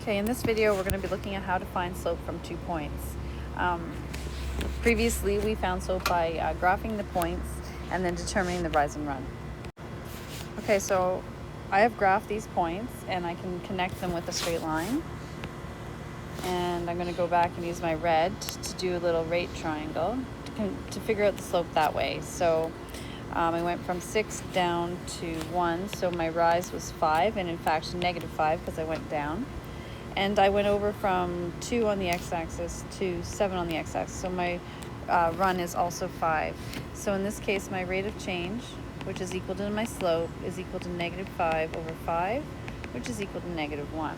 Okay, in this video we're going to be looking at how to find slope from 2 points. Previously we found slope by graphing the points and then determining the rise and run. Okay, so I have graphed these points and I can connect them with a straight line. And I'm going to go back and use my red to do a little rate triangle to figure out the slope that way. So I went from 6 down to 1, so my rise was 5, and in fact negative 5 because I went down. And I went over from 2 on the x-axis to 7 on the x-axis, so my run is also 5. So in this case, my rate of change, which is equal to my slope, is equal to negative 5 over 5, which is equal to negative 1.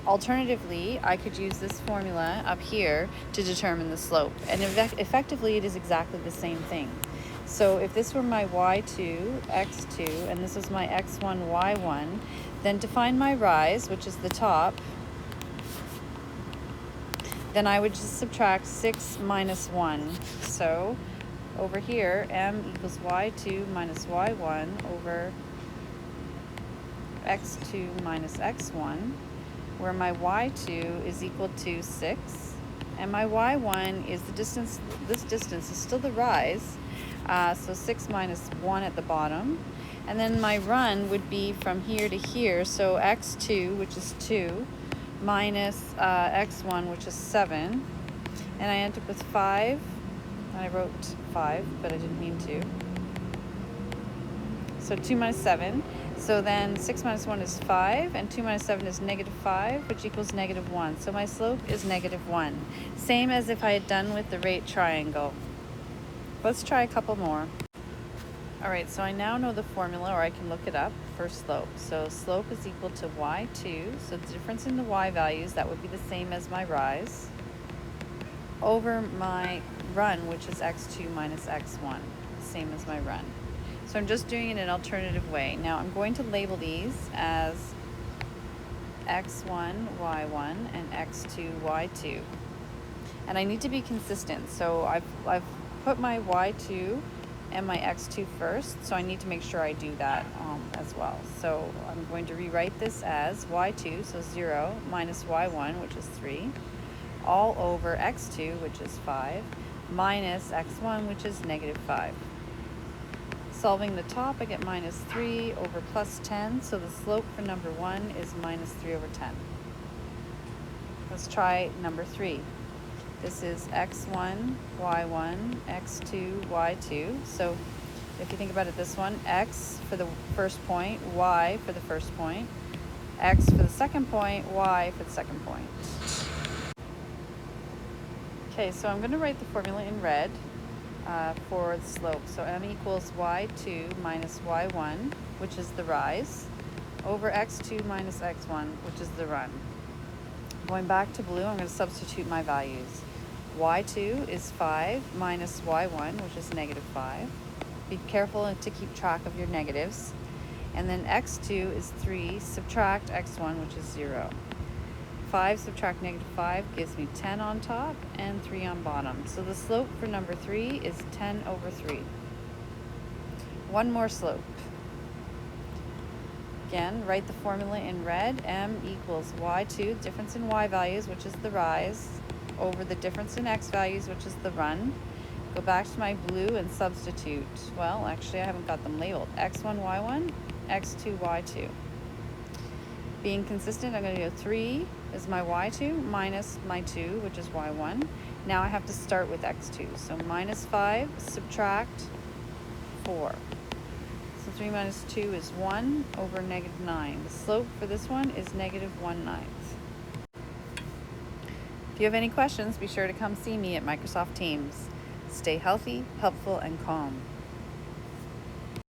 Alternatively, I could use this formula up here to determine the slope, and effectively it is exactly the same thing. So if this were my y2, x2, and this was my x1, y1, then to find my rise, which is the top, then I would just subtract 6 minus 1. So over here, m equals y2 minus y1 over x2 minus x1, where my y2 is equal to 6, and my y1 is the distance. This distance is still the rise, so 6 minus 1 at the bottom. And then my run would be from here to here, so x2, which is 2, minus x1, which is 7. And I end up with 5. And I wrote 5, but I didn't mean to. So 2 minus 7. So then 6 minus 1 is 5, and 2 minus 7 is negative 5, which equals negative 1. So my slope is negative 1. Same as if I had done with the rate triangle. Let's try a couple more. Alright, so I now know the formula, or I can look it up, for slope. So slope is equal to y2, so the difference in the y values, that would be the same as my rise, over my run, which is x2 minus x1, same as my run. So I'm just doing it in an alternative way. Now I'm going to label these as x1, y1, and x2, y2. And I need to be consistent, so I've put my y2 and my x2 first, so I need to make sure I do that as well. So I'm going to rewrite this as y2, so 0, minus y1, which is 3, all over x2, which is 5, minus x1, which is negative 5. Solving the top, I get minus 3 over plus 10, so the slope for number 1 is minus 3 over 10. Let's try number 3. This is x1, y1, x2, y2. So if you think about it, this one, x for the first point, y for the first point, x for the second point, y for the second point. Okay, so I'm going to write the formula in red for the slope. So m equals y2 minus y1, which is the rise, over x2 minus x1, which is the run. Going back to blue, I'm going to substitute my values. y2 is 5 minus y1, which is negative 5. Be careful to keep track of your negatives. And then x2 is 3, subtract x1, which is 0. 5 subtract negative 5 gives me 10 on top and 3 on bottom. So the slope for number 3 is 10 over 3. One more slope. Again, write the formula in red. M equals y2, difference in y values, which is the rise, over the difference in x values, which is the run. Go back to my blue and substitute. Well, actually I haven't got them labeled. x1, y1, x2, y2. Being consistent, I'm going to go 3 is my y2 minus my 2, which is y1. Now I have to start with x2. So minus 5, subtract 4. So 3 minus 2 is 1 over negative 9. The slope for this one is negative 1/9. If you have any questions, be sure to come see me at Microsoft Teams. Stay healthy, helpful, and calm.